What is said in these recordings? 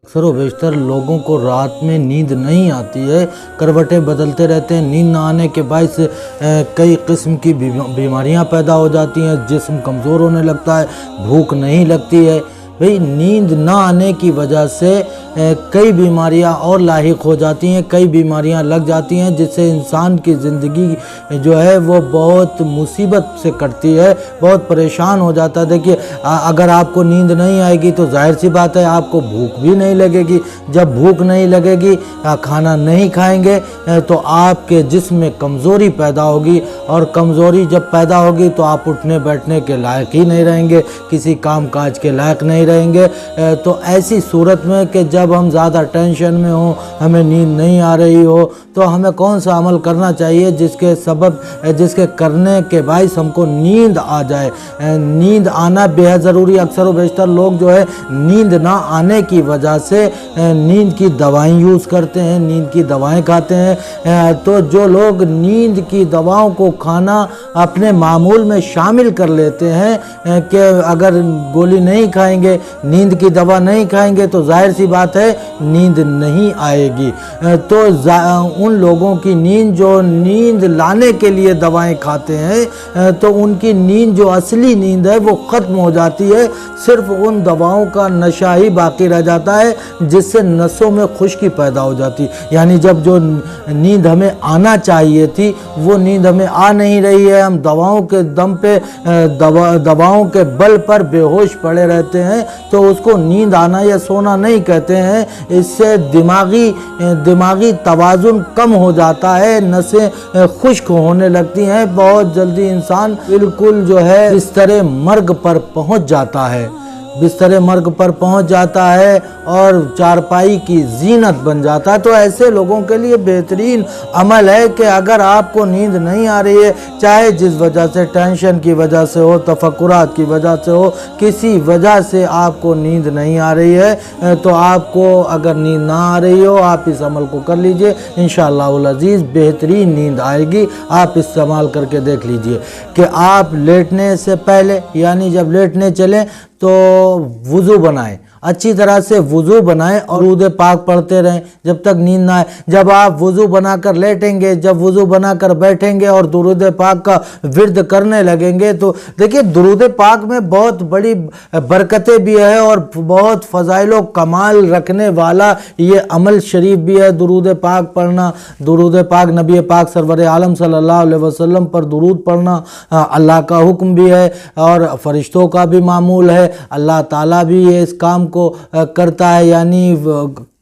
اکثر و بیشتر لوگوں کو رات میں نیند نہیں آتی ہے، کروٹیں بدلتے رہتے ہیں۔ نیند نہ آنے کے باعث کئی قسم کی بیماریاں پیدا ہو جاتی ہیں، جسم کمزور ہونے لگتا ہے، بھوک نہیں لگتی ہے۔ بھئی نیند نہ آنے کی وجہ سے کئی بیماریاں اور لاحق ہو جاتی ہیں، کئی بیماریاں لگ جاتی ہیں، جس سے انسان کی زندگی جو ہے وہ بہت مصیبت سے کٹتی ہے، بہت پریشان ہو جاتا ہے۔ دیکھیے اگر آپ کو نیند نہیں آئے گی تو ظاہر سی بات ہے آپ کو بھوک بھی نہیں لگے گی، جب بھوک نہیں لگے گی، کھانا نہیں کھائیں گے تو آپ کے جسم میں کمزوری پیدا ہوگی، اور کمزوری جب پیدا ہوگی تو آپ اٹھنے بیٹھنے کے لائق ہی نہیں رہیں گے، کسی کام کاج کے لائق نہیں رہیں گے۔ تو ایسی صورت میں کہ جب ہم زیادہ ٹینشن میں ہوں، ہمیں نیند نہیں آ رہی ہو، تو ہمیں کون سا عمل کرنا چاہیے جس کے کرنے کے باعث ہم کو نیند آ جائے۔ نیند آنا بے حد ضروری ہے۔ اکثر و بیشتر لوگ جو ہے نیند نہ آنے کی وجہ سے نیند کی دوائیں یوز کرتے ہیں، نیند کی دوائیں کھاتے ہیں۔ تو جو لوگ نیند کی دواؤں کو کھانا اپنے معمول میں شامل کر لیتے ہیں کہ اگر گولی نہیں کھائیں گے، نیند کی دوا نہیں کھائیں گے تو ظاہر سی بات ہے نیند نہیں آئے گی، تو ان لوگوں کی نیند جو نیند لانے کے لیے دوائیں کھاتے ہیں تو ان کی نیند جو اصلی نیند ہے وہ ختم ہو جاتی ہے، صرف ان دواؤں کا نشہ ہی باقی رہ جاتا ہے، جس سے نسوں میں خشکی پیدا ہو جاتی، یعنی جب جو نیند ہمیں آنا چاہیے تھی وہ نیند ہمیں آ نہیں رہی ہے، ہم دواؤں کے دم پہ دواؤں کے بل پر بے ہوش پڑے رہتے ہیں، تو اس کو نیند آنا یا سونا نہیں کہتے ہیں۔ اس سے دماغی توازن کم ہو جاتا ہے، نسیں خشک ہونے لگتی ہیں، بہت جلدی انسان بالکل جو ہے بستر مرگ پر پہنچ جاتا ہے، اور چارپائی کی زینت بن جاتا ہے۔ تو ایسے لوگوں کے لیے بہترین عمل ہے کہ اگر آپ کو نیند نہیں آ رہی ہے، چاہے جس وجہ سے، ٹینشن کی وجہ سے ہو، تفکرات کی وجہ سے ہو، کسی وجہ سے آپ کو نیند نہیں آ رہی ہے، تو آپ کو اگر نیند نہ آ رہی ہو آپ اس عمل کو کر لیجئے، انشاءاللہ العزیز بہترین نیند آئے گی۔ آپ استعمال کر کے دیکھ لیجئے کہ آپ لیٹنے سے پہلے، یعنی جب لیٹنے چلیں تو وضو بنائیں، اچھی طرح سے وضو بنائیں اور درود پاک پڑھتے رہیں جب تک نیند نہ آئے۔ جب آپ وضو بنا کر لیٹیں گے، جب وضو بنا کر بیٹھیں گے اور درود پاک کا ورد کرنے لگیں گے تو دیکھیے درود پاک میں بہت بڑی برکتیں بھی ہیں اور بہت فضائل و کمال رکھنے والا یہ عمل شریف بھی ہے درود پاک پڑھنا۔ درود پاک نبی پاک سرور عالم صلی اللہ علیہ وسلم پر درود پڑھنا اللہ کا حکم بھی ہے اور فرشتوں کا بھی معمول ہے، اللہ تعالیٰ بھی اس کام کو کرتا ہے، یعنی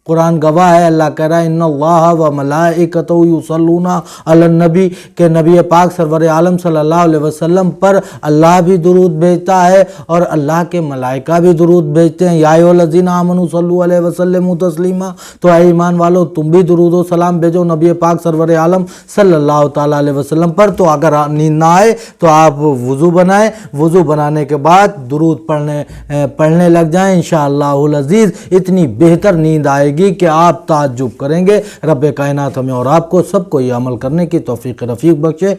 قرآن گواہ ہے، اللہ کہہ رہا ہے ان اللہ و ملائکتہ یصلون علی النبی، کہ نبی پاک سرور عالم صلی اللہ علیہ وسلم پر اللہ بھی درود بھیجتا ہے اور اللہ کے ملائکہ بھی درود بھیجتے ہیں۔ یا ایھا الذین آمنوا صلوا علیہ وسلموا تسلیما، تو اے ایمان والو تم بھی درود و سلام بھیجو نبی پاک سرور عالم صلی اللہ تعالیٰ علیہ وسلم پر۔ تو اگر نیند نہ آئے تو آپ وضو بنائیں، وضو بنانے کے بعد درود پڑھنے لگ جائیں، انشاءاللہ العزیز اتنی بہتر نیند آئے گی کہ آپ تعجب کریں گے۔ رب کائنات ہمیں اور آپ کو سب کو یہ عمل کرنے کی توفیق رفیق بخشے۔